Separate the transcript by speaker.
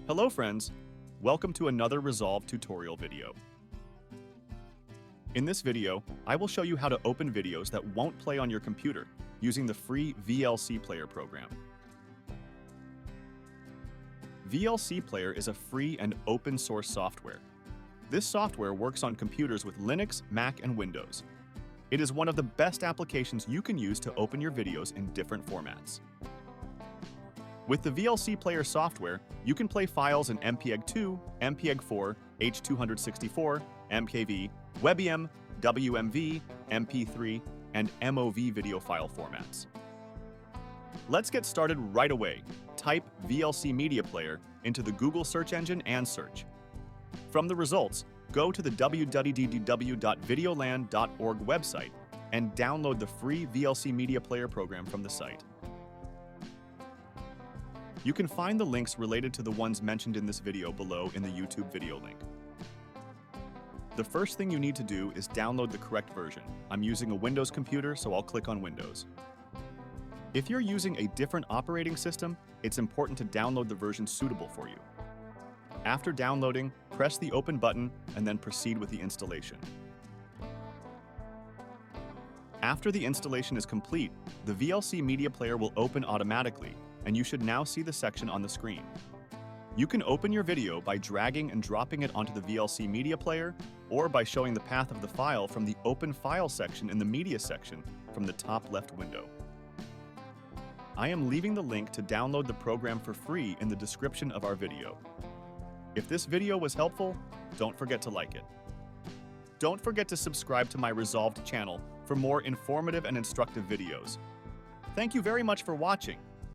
Speaker 1: Hello friends, welcome to another Resolve tutorial video. In this video, I will show you how to open videos that won't play on your computer using the free VLC Player program. VLC Player is a free and open source software. This software works on computers with Linux, Mac, and Windows. It is one of the best applications you can use to open your videos in different formats. With the VLC Player software, you can play files in MPEG-2, MPEG-4, H.264, MKV, WebM, WMV, MP3, and MOV video file formats. Let's get started right away. Type VLC Media Player into the Google search engine and search. From the results, go to the www.videoland.org website and download the free VLC Media Player program from the site. You can find the links related to the ones mentioned in this video below in the YouTube video link. The first thing you need to do is download the correct version. I'm using a Windows computer, so I'll click on Windows. If you're using a different operating system, it's important to download the version suitable for you. After downloading, press the Open button and then proceed with the installation. After the installation is complete, the VLC Media Player will open automatically, and you should now see the section on the screen. You can open your video by dragging and dropping it onto the VLC Media Player, or by showing the path of the file from the Open File section in the Media section from the top left window. I am leaving the link to download the program for free in the description of our video. If this video was helpful, don't forget to like it. Don't forget to subscribe to my Resolved channel for more informative and instructive videos. Thank you very much for watching.